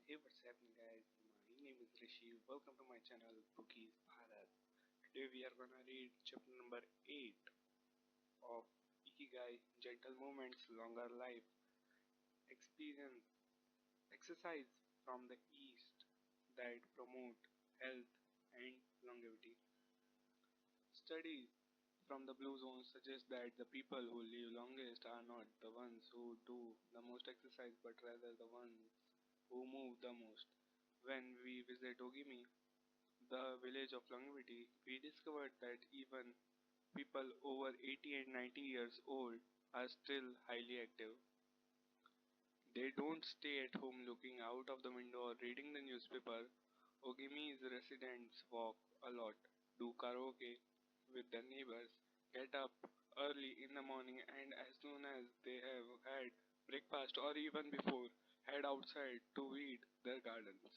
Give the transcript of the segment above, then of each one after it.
Hey, what's happening, guys? My name is Rishi. Welcome to my channel, Bookies Bharat. Today we are gonna read chapter number 8 of Ikigai Gentle Movements, Longer Life, Experience, Exercise from the East that promote health and longevity. Studies from the blue zone suggest that the people who live longest are not the ones who do the most exercise but rather the ones who move the most. When we visit Ogimi, the village of longevity, we discovered that even people over 80 and 90 years old are still highly active. They don't stay at home looking out of the window or reading the newspaper. Ogimi's residents walk a lot, do karaoke with their neighbors, get up early in the morning, and as soon as they have had breakfast or even before, head outside to weed their gardens.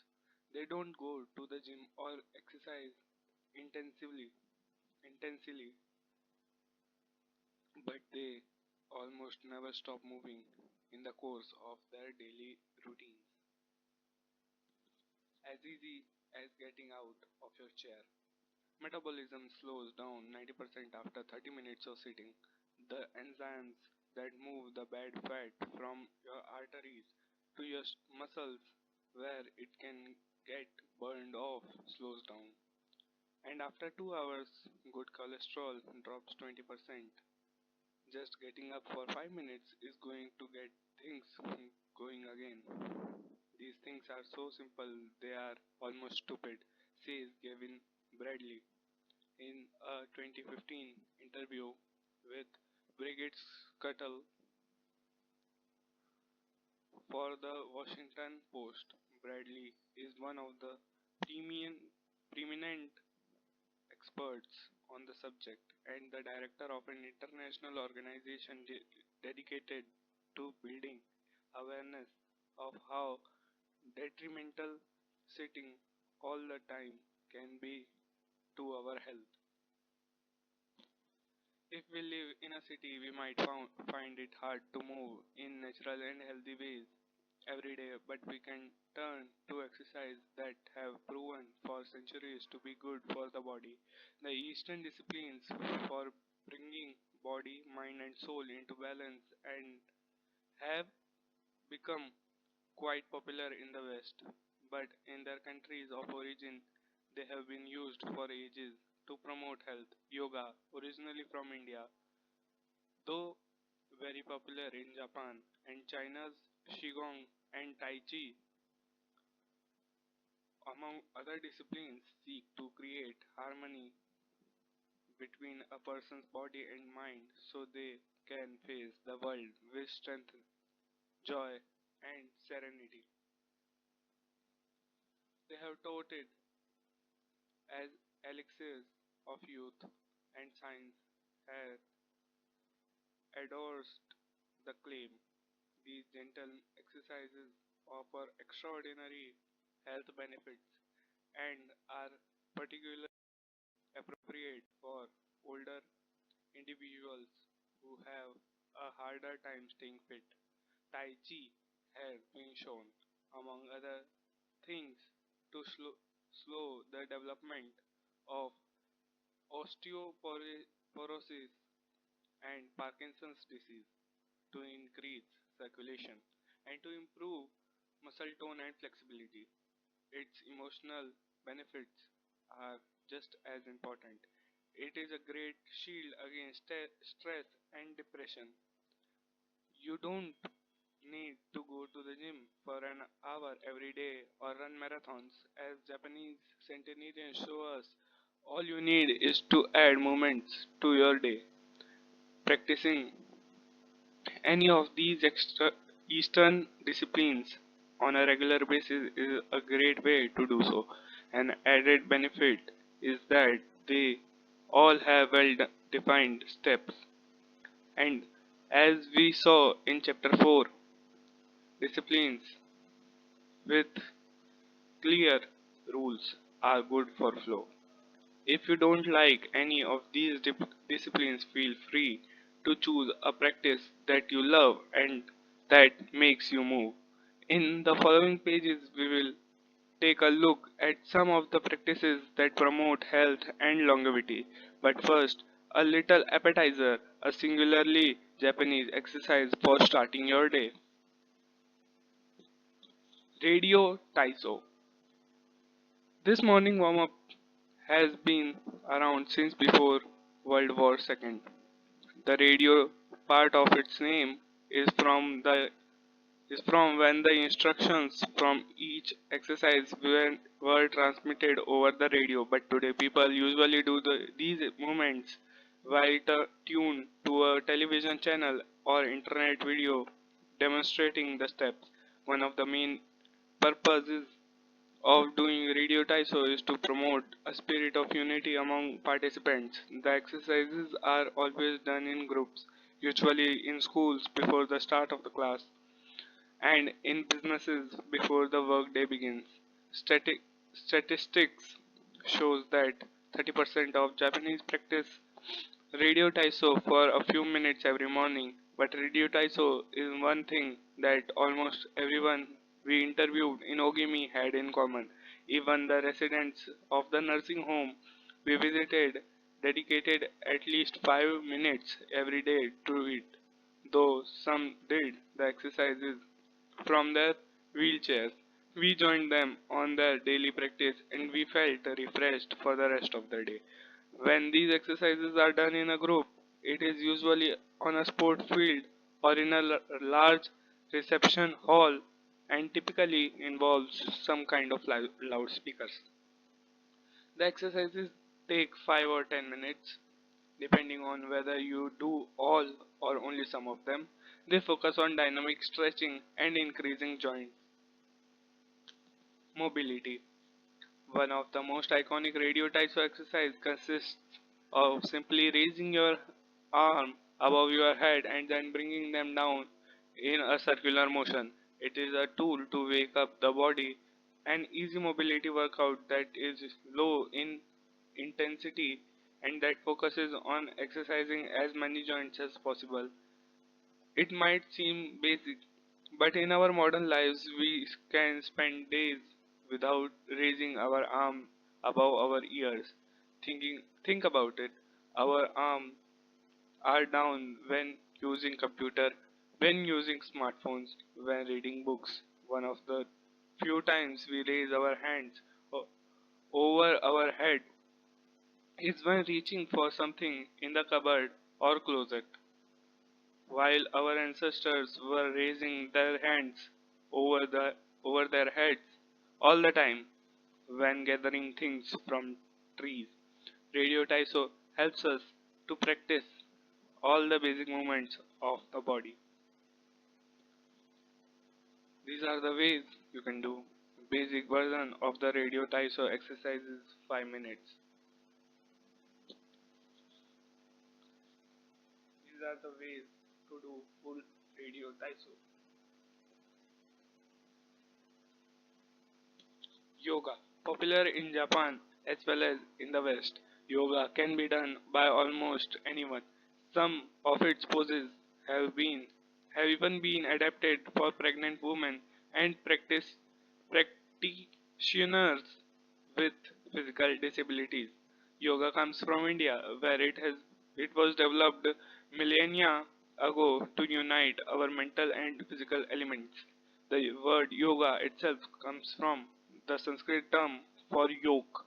They don't go to the gym or exercise intensely, but they almost never stop moving in the course of their daily routines. As easy as getting out of your chair. Metabolism slows down 90% after 30 minutes of sitting. The enzymes that move the bad fat from your arteries to your muscles where it can get burned off slows down. And after 2 hours, good cholesterol drops 20%. Just getting up for 5 minutes is going to get things going again. These things are so simple they are almost stupid, says Gavin Bradley in a 2015 interview with Brigitte Scuttle for the Washington Post. Bradley is one of the preeminent experts on the subject and the director of an international organization dedicated to building awareness of how detrimental sitting all the time can be to our health. If we live in a city, we might find it hard to move in natural and healthy ways every day, but we can turn to exercise that have proven for centuries to be good for the body. The Eastern disciplines for bringing body, mind, and soul into balance and have become quite popular in the West, but in their countries of origin, they have been used for ages to promote health. Yoga, originally from India, though very popular in Japan, and China's Qigong and Tai Chi, among other disciplines, seek to create harmony between a person's body and mind so they can face the world with strength, joy, and serenity. They have touted as elixirs of youth, and science has endorsed the claim. These gentle exercises offer extraordinary health benefits and are particularly appropriate for older individuals who have a harder time staying fit. Tai Chi has been shown, among other things, to slow the development of osteoporosis and Parkinson's disease, to increase circulation, and to improve muscle tone and flexibility. Its emotional benefits are just as important. It is a great shield against stress and depression. You don't need to go to the gym for an hour every day or run marathons. As Japanese centenarians show us, all you need is to add moments to your day. Practicing any of these extra Eastern disciplines on a regular basis is a great way to do so. An added benefit is that they all have well defined steps. And as we saw in chapter 4, disciplines with clear rules are good for flow. If you don't like any of these disciplines, feel free to choose a practice that you love and that makes you move. In the following pages, we will take a look at some of the practices that promote health and longevity. But first, a little appetizer, a singularly Japanese exercise for starting your day. Radio Taiso. This morning warm up has been around since before World War II. The radio part of its name is from when the instructions from each exercise were transmitted over the radio. But today people usually do these movements while tuned to a television channel or internet video demonstrating the steps. One of the main purposes of doing radio taiso is to promote a spirit of unity among participants. The exercises are always done in groups, usually in schools before the start of the class and in businesses before the workday begins. Statistics shows that 30% of Japanese practice radio taiso for a few minutes every morning. But radio taiso is one thing that almost everyone we interviewed in Ogimi had in common. Even the residents of the nursing home we visited dedicated at least 5 minutes every day to it, though some did the exercises from their wheelchairs. We joined them on their daily practice and we felt refreshed for the rest of the day. When these exercises are done in a group, it is usually on a sport field or in a large reception hall and typically involves some kind of loudspeakers. The exercises take 5 or 10 minutes depending on whether you do all or only some of them. They focus on dynamic stretching and increasing joint mobility. One of the most iconic radio types of exercise consists of simply raising your arm above your head and then bringing them down in a circular motion. It is a tool to wake up the body, an easy mobility workout that is low in intensity and that focuses on exercising as many joints as possible. It might seem basic, but in our modern lives, we can spend days without raising our arm above our ears. Think about it. Our arms are down when using computer, when using smartphones, when reading books. One of the few times we raise our hands over our head is when reaching for something in the cupboard or closet. While our ancestors were raising their hands over over their heads all the time when gathering things from trees. Radio Taiso helps us to practice all the basic movements of the body. These are the ways you can do basic version of the Radio Taiso exercises 5 minutes. These are the ways to do full Radio Taiso. Yoga, popular in Japan as well as in the West. Yoga can be done by almost anyone. Some of its poses have been have even been adapted for pregnant women and practitioners with physical disabilities. Yoga comes from India, where it was developed millennia ago to unite our mental and physical elements. The word yoga itself comes from the Sanskrit term for yoke,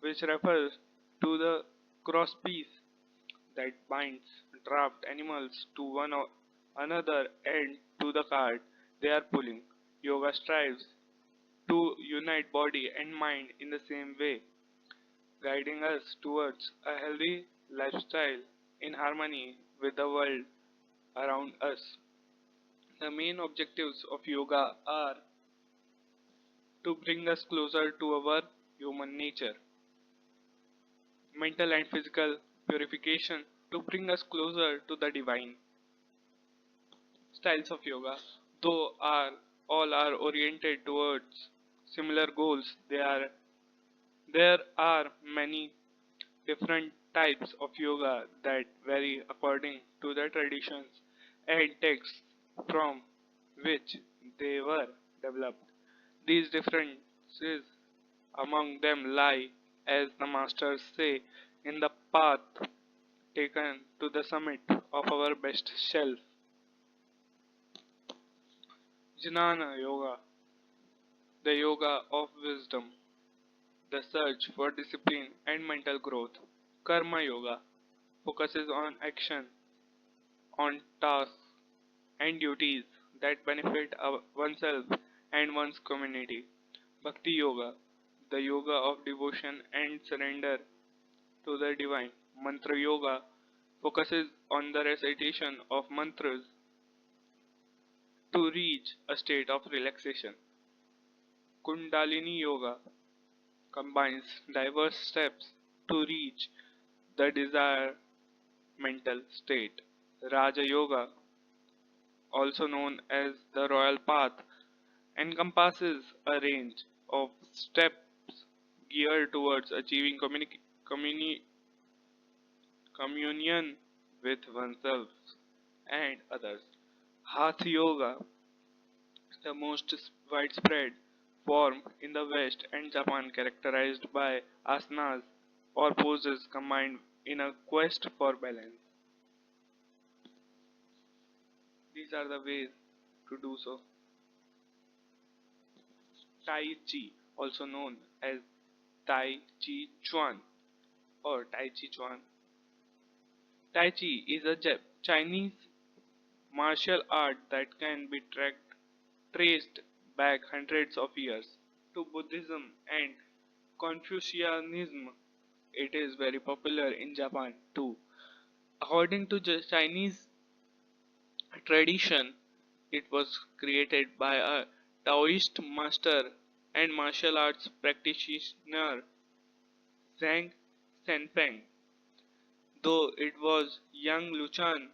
which refers to the crosspiece that binds draft animals to another and to the cart they are pulling. Yoga strives to unite body and mind in the same way, guiding us towards a healthy lifestyle in harmony with the world around us. The main objectives of yoga are to bring us closer to our human nature, mental and physical purification to bring us closer to the divine. Styles of yoga, though are all are oriented towards similar goals, there are many different types of yoga that vary according to the traditions and texts from which they were developed. These differences among them lie, as the masters say, in the path taken to the summit of our best self. Jnana Yoga, the yoga of wisdom, the search for discipline and mental growth. Karma Yoga focuses on action, on tasks and duties that benefit oneself and one's community. Bhakti Yoga, the yoga of devotion and surrender to the divine. Mantra Yoga focuses on the recitation of mantras to reach a state of relaxation. Kundalini Yoga combines diverse steps to reach the desired mental state. Raja Yoga, also known as the royal path, encompasses a range of steps geared towards achieving communion with oneself and others. Hatha Yoga, the most widespread form in the West and Japan, characterized by asanas or poses combined in a quest for balance. These are the ways to do so. Tai Chi, also known as Tai Chi Chuan or Tai Chi Chuan. Tai Chi is a Chinese martial art that can be traced back hundreds of years to Buddhism and Confucianism. It is very popular in Japan too. According to the Chinese tradition, it was created by a Taoist master and martial arts practitioner Zhang Senpeng, though it was Yang Luchan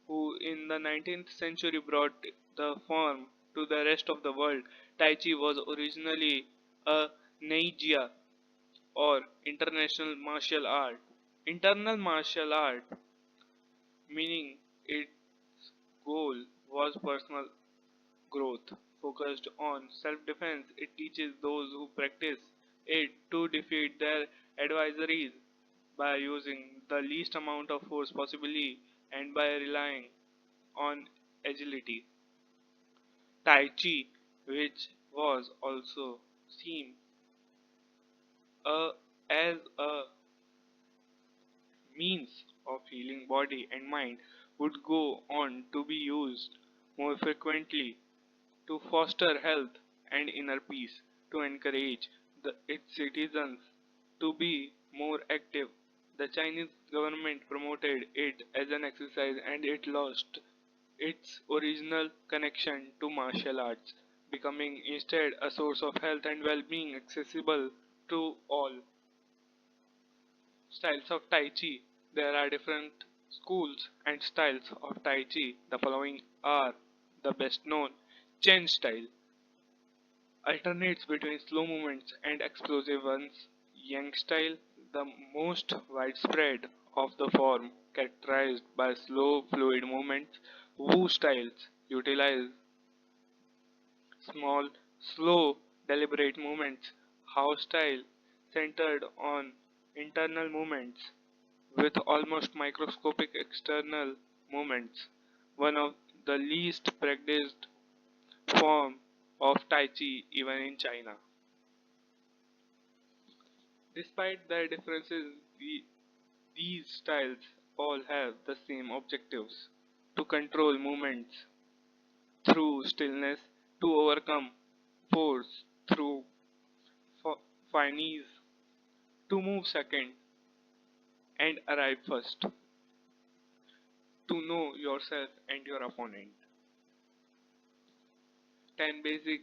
who in the 19th century brought the form to the rest of the world. Tai Chi was originally a Neijia or international martial art. Internal martial art, meaning its goal was personal growth, focused on self-defense. It teaches those who practice it to defeat their adversaries by using the least amount of force possibly and by relying on agility. Tai Chi, which was also seen a, as a means of healing body and mind, would go on to be used more frequently to foster health and inner peace, to encourage its citizens to be more active. The Chinese government promoted it as an exercise and it lost its original connection to martial arts, becoming instead a source of health and well-being accessible to all. Styles of Tai Chi. There are different schools and styles of Tai Chi. The following are the best known. Chen style alternates between slow movements and explosive ones. Yang style, the most widespread of the form, characterized by slow, fluid movements. Wu styles utilize small, slow, deliberate movements. How style centered on internal movements with almost microscopic external movements. One of the least practiced form of Tai Chi even in China. Despite their differences, these styles all have the same objectives: to control movements through stillness, to overcome force through finesse, to move second and arrive first, to know yourself and your opponent. 10 basic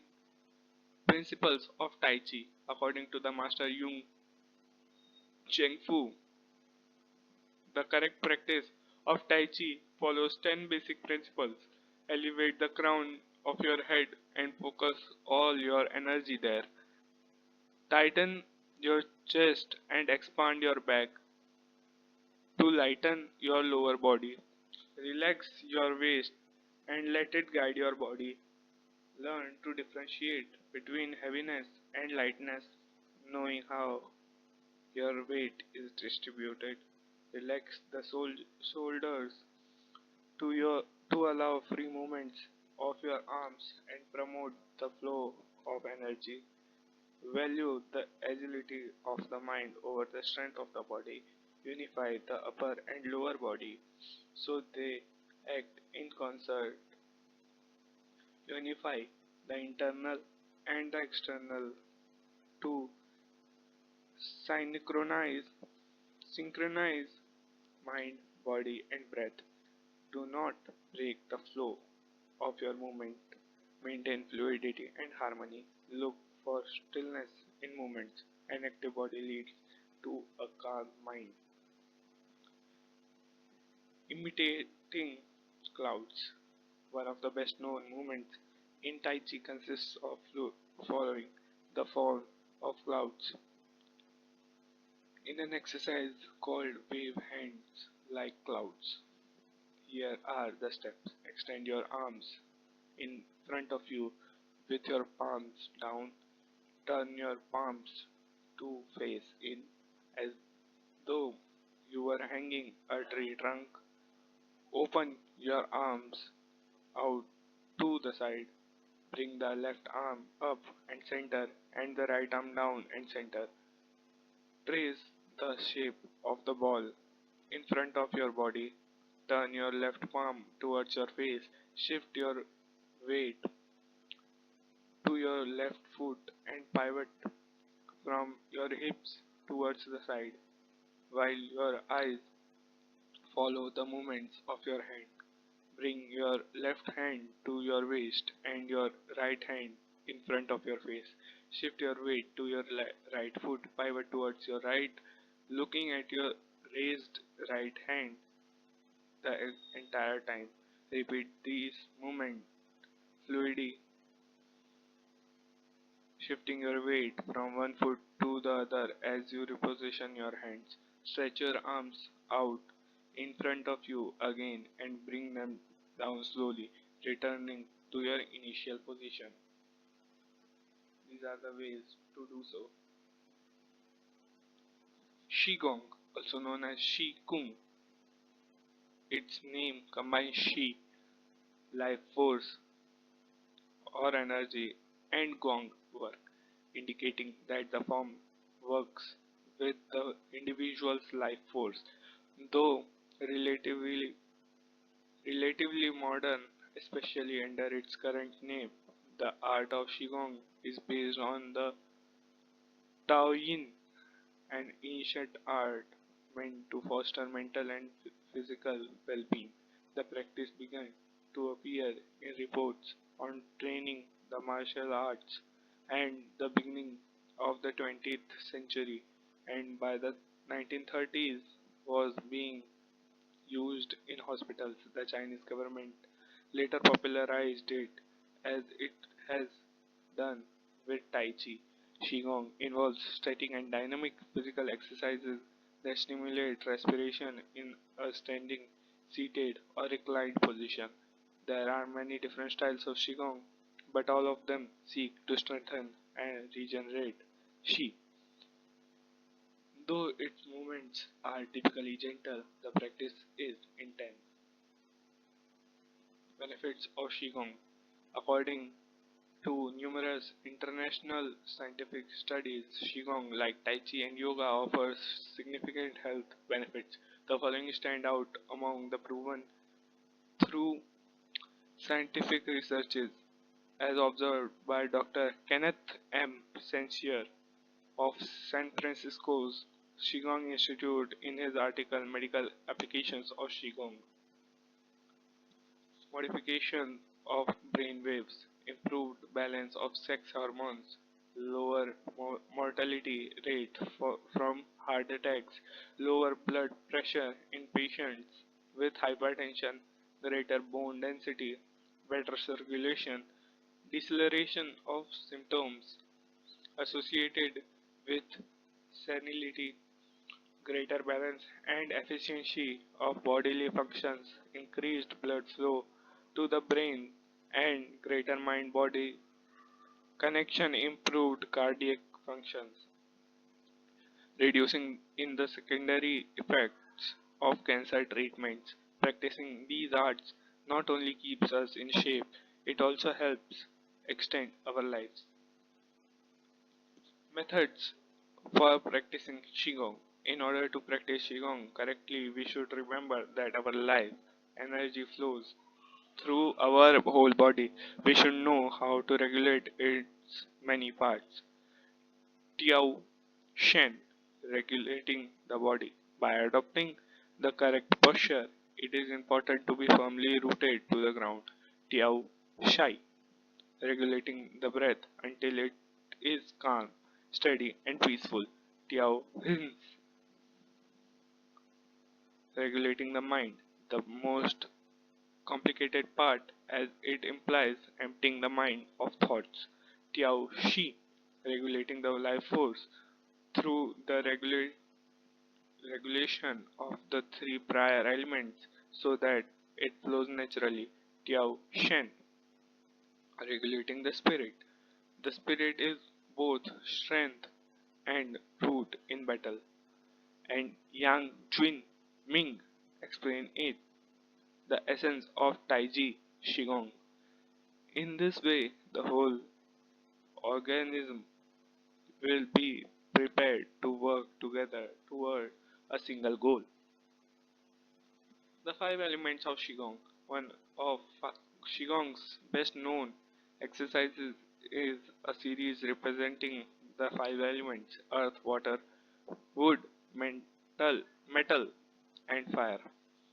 principles of Tai Chi according to the master Jung Cheng Fu. The correct practice of Tai Chi follows 10 basic principles. Elevate the crown of your head and focus all your energy there. Tighten your chest and expand your back to lighten your lower body. Relax your waist and let it guide your body. Learn to differentiate between heaviness and lightness, knowing how your weight is distributed. Relax the shoulders to your to allow free movements of your arms and promote the flow of energy. Value the agility of the mind over the strength of the body. Unify the upper and lower body so they act in concert. Unify the internal and the external to synchronize synchronize mind, body and breath. Do not break the flow of your movement. Maintain fluidity and harmony. Look for stillness in movements. An active body leads to a calm mind. Imitating clouds. One of the best known movements in Tai Chi consists of following the form of clouds in an exercise called wave hands like clouds. Here are the steps. Extend your arms in front of you with your palms down. Turn your palms to face in as though you were hanging a tree trunk. Open your arms out to the side. Bring the left arm up and center and the right arm down and center. Trace the shape of the ball in front of your body. Turn your left palm towards your face. Shift your weight to your left foot and pivot from your hips towards the side while your eyes follow the movements of your hand. Bring your left hand to your waist and your right hand in front of your face. Shift your weight to your right foot, pivot towards your right, looking at your raised right hand the entire time. Repeat these movements fluidly, shifting your weight from one foot to the other as you reposition your hands. Stretch your arms out in front of you again and bring them down slowly, returning to your initial position. These are the ways to do so. Qigong, also known as Shi Kung, its name combines Shi, life force or energy, and Gong, work, indicating that the form works with the individual's life force. Though relatively modern, especially under its current name, the art of Qigong is based on the Tao Yin, an ancient art meant to foster mental and physical well-being. The practice began to appear in reports on training the martial arts and the beginning of the 20th century, and by the 1930s was being used in hospitals. The Chinese government later popularized it as it has done with Tai Chi. Qigong involves stretching and dynamic physical exercises that stimulate respiration in a standing, seated, or reclined position. There are many different styles of Qigong, but all of them seek to strengthen and regenerate Qi. Though its movements are typically gentle, the practice is intense. Benefits of Qigong. According to numerous international scientific studies, Qigong, like Tai Chi and Yoga, offers significant health benefits. The following stand out among the proven through scientific researches, as observed by Dr. Kenneth M. Sensier of San Francisco's Qigong Institute in his article Medical Applications of Qigong. Modification of brain waves, improved balance of sex hormones, lower mortality rate from heart attacks, lower blood pressure in patients with hypertension, greater bone density, better circulation, deceleration of symptoms associated with senility, greater balance and efficiency of bodily functions, increased blood flow to the brain, and greater mind-body connection, improved cardiac functions, reducing in the secondary effects of cancer treatments. Practicing these arts not only keeps us in shape, it also helps extend our lives. Methods for practicing Qigong. In order to practice Qigong correctly, we should remember that our life energy flows through our whole body. We should know how to regulate its many parts. Tiao Shen, regulating the body. By adopting the correct posture, it is important to be firmly rooted to the ground. Tiao Shai, regulating the breath until it is calm, steady, and peaceful. Tiao Hin, regulating the mind, the most complicated part as it implies emptying the mind of thoughts. Tiao Shi, regulating the life force through the regulation of the three prior elements so that it flows naturally. Tiao Shen, regulating the spirit. The spirit is both strength and root in battle. And Yang Jun Ming explain it, the essence of Taiji Qigong. In this way, the whole organism will be prepared to work together toward a single goal. The five elements of Qigong. One of Qigong's best known exercises is a series representing the five elements earth, water, wood, metal, and fire.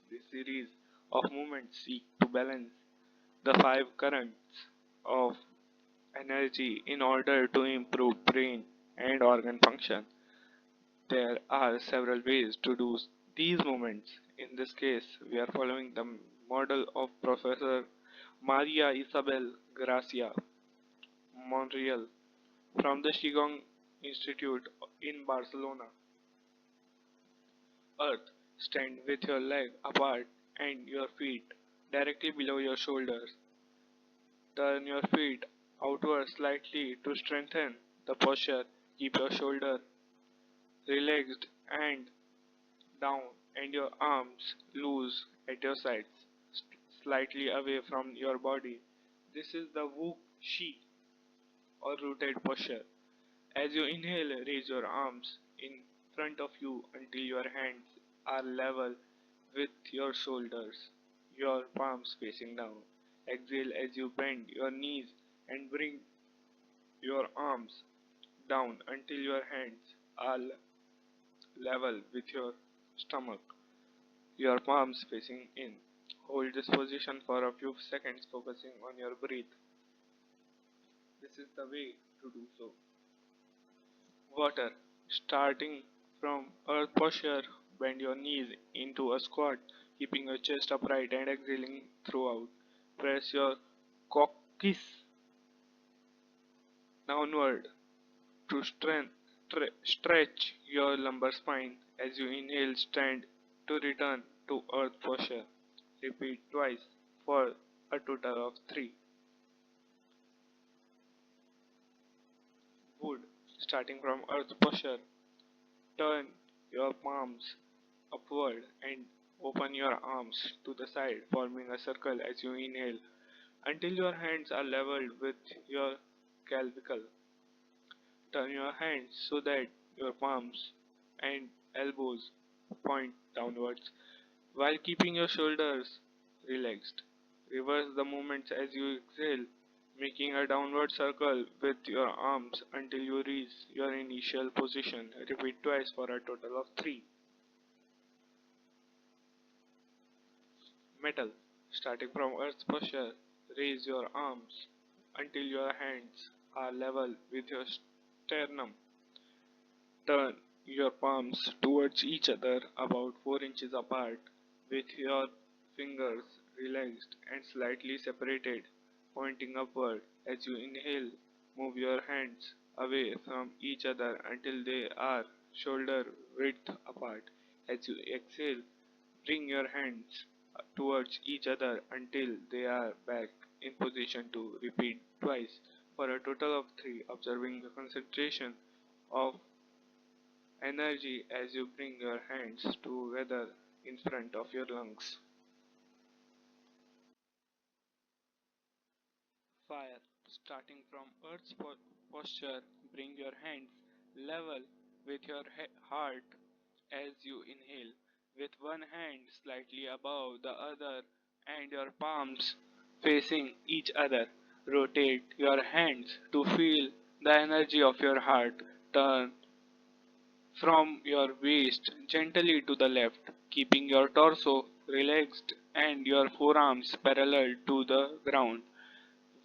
This series of movements seek to balance the five currents of energy in order to improve brain and organ function. There are several ways to do these movements. In this case, we are following the model of Professor Maria Isabel Gracia Monreal from the Qigong Institute in Barcelona. Earth. Stand with your leg apart and your feet directly below your shoulders. Turn your feet outward slightly to strengthen the posture. Keep your shoulder relaxed and down and your arms loose at your sides, slightly away from your body. This is the Wu Shi or rooted posture. As you inhale, raise your arms in front of you until your hands are level with your shoulders, your palms facing down. Exhale as you bend your knees and bring your arms down until your hands are level with your stomach, your palms facing in. Hold this position for a few seconds, focusing on your breath. This is the way to do so. Water. Starting from earth posture, bend your knees into a squat, keeping your chest upright and exhaling throughout. Press your coccyx downward to stretch your lumbar spine. As you inhale, stand to return to earth posture. Repeat twice for a total of 3. Wood. Starting from earth posture, turn your palms upward and open your arms to the side, forming a circle as you inhale until your hands are leveled with your clavicle. Turn your hands so that your palms and elbows point downwards while keeping your shoulders relaxed. Reverse the movements as you exhale, making a downward circle with your arms until you reach your initial position. Repeat twice for a total of 3. Metal. Starting from earth posture, raise your arms until your hands are level with your sternum. Turn your palms towards each other about 4 inches apart with your fingers relaxed and slightly separated, pointing upward. As you inhale, move your hands away from each other until they are shoulder width apart. As you exhale, bring your hands towards each other until they are back in position to repeat twice for a total of 3, observing the concentration of energy as you bring your hands together in front of your lungs. Fire. Starting from Earth's posture, bring your hands level with your heart as you inhale, with one hand slightly above the other and your palms facing each other. Rotate your hands to feel the energy of your heart. Turn from your waist gently to the left, keeping your torso relaxed and your forearms parallel to the ground.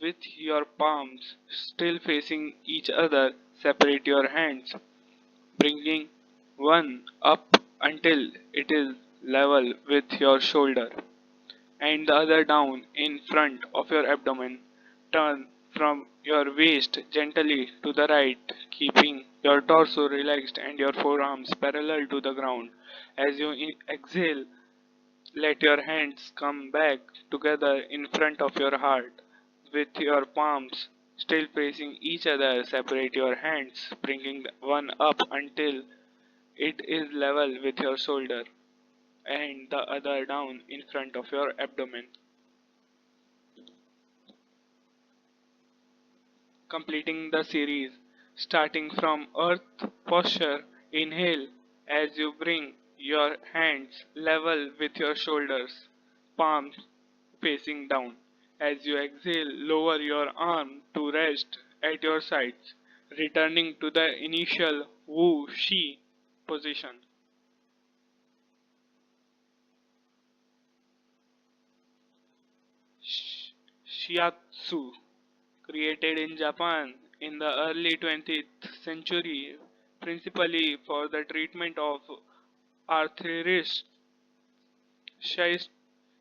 With your palms still facing each other, separate your hands, bringing one up until it is level with your shoulder and the other down in front of your abdomen. Turn from your waist gently to the right, keeping your torso relaxed and your forearms parallel to the ground. As you exhale, let your hands come back together in front of your heart. With your palms still facing each other, separate your hands, bringing one up until it is level with your shoulder and the other down in front of your abdomen. Completing the series, starting from earth posture, inhale as you bring your hands level with your shoulders, palms facing down. As you exhale, lower your arm to rest at your sides, returning to the initial Wu Shi position. Shiatsu, created in Japan in the early 20th century, principally for the treatment of arthritis.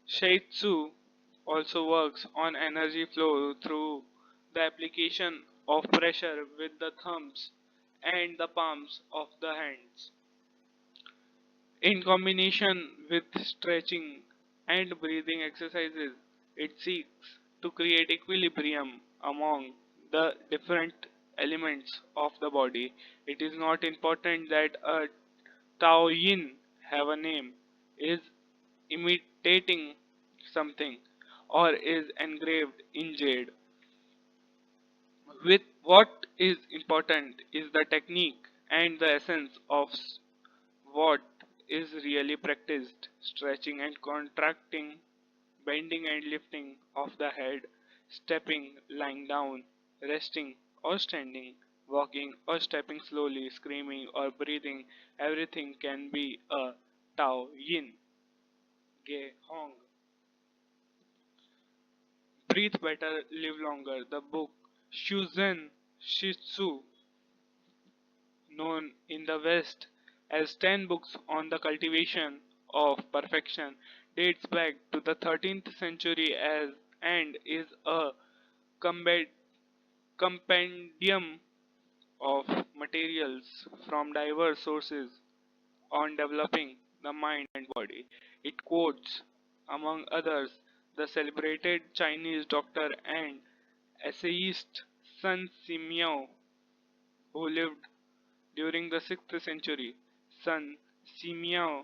Shiatsu also works on energy flow through the application of pressure with the thumbs and the palms of the hands. In combination with stretching and breathing exercises, it seeks to create equilibrium among the different elements of the body. It is not important that a Tao Yin have a name, is imitating something, or is engraved in jade. With what is important is the technique and the essence of what is really practiced, stretching and contracting, bending and lifting of the head, stepping, lying down, resting or standing, walking or stepping slowly, screaming or breathing, everything can be a Tao Yin, Ge Hong. Breathe better, live longer. The book Shuzen Shitsu, known in the West as 10 books on the cultivation of perfection, dates back to the 13th century as and is a combe- compendium of materials from diverse sources on developing the mind and body. It quotes, among others, the celebrated Chinese doctor and essayist Sun Simiao, who lived during the 6th century. Sun Simiao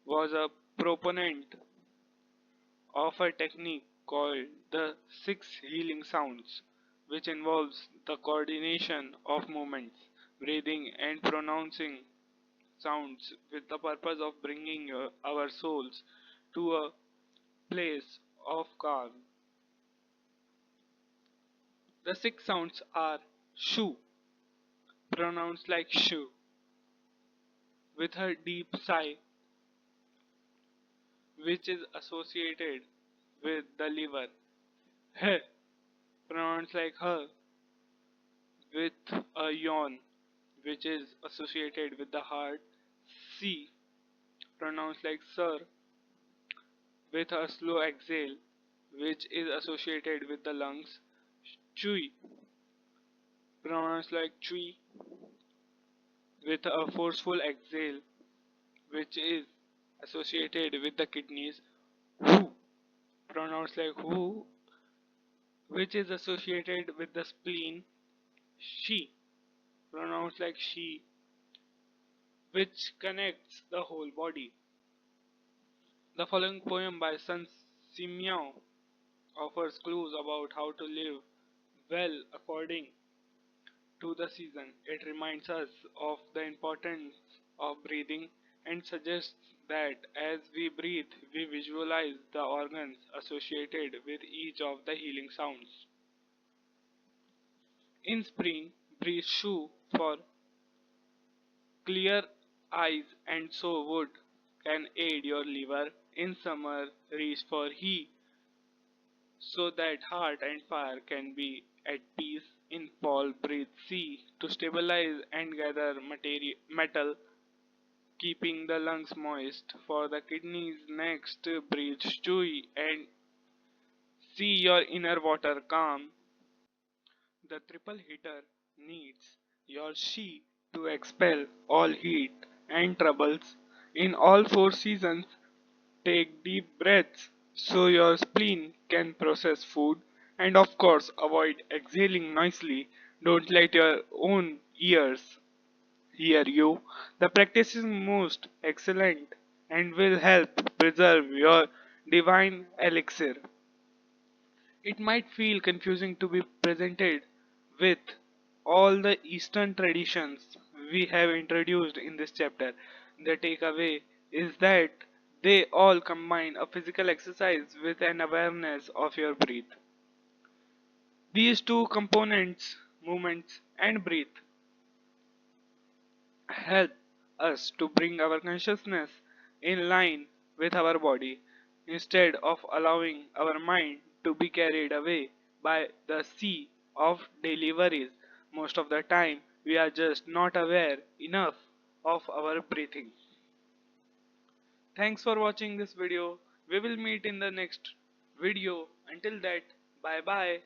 was a proponent of a technique called the six healing sounds, which involves the coordination of movements, breathing, and pronouncing sounds with the purpose of bringing our souls to a place of calm. The six sounds are shu, pronounced like shu, with a deep sigh, which is associated with the liver. He, pronounced like her, with a yawn, which is associated with the heart. Si, pronounced like sir, with a slow exhale, which is associated with the lungs. Chui, pronounced like chui, with a forceful exhale, which is associated with the kidneys. Who, pronounced like who, which is associated with the spleen, she, pronounced like she, which connects the whole body. The following poem by Sun Simiao offers clues about how to live well according to the season. It reminds us of the importance of breathing and suggests that as we breathe, we visualize the organs associated with each of the healing sounds. In spring, breathe Shu for clear eyes and so wood can aid your liver. In summer, reach for He so that heart and fire can be at peace. In fall, breathe sea to stabilize and gather metal, keeping the lungs moist. For the kidneys, next, breathe stew and see your inner water calm. The triple hitter needs your she to expel all heat and troubles. In all four seasons, take deep breaths so your spleen can process food, and of course, avoid exhaling noisily. Don't let your own ears hear you. The practice is most excellent and will help preserve your divine elixir. It might feel confusing to be presented with all the Eastern traditions we have introduced in this chapter. The takeaway is that they all combine a physical exercise with an awareness of your breath. These two components, movements and breath, help us to bring our consciousness in line with our body instead of allowing our mind to be carried away by the sea of daily worries. Most of the time, we are just not aware enough of our breathing. Thanks for watching this video. We will meet in the next video. Until that, bye bye.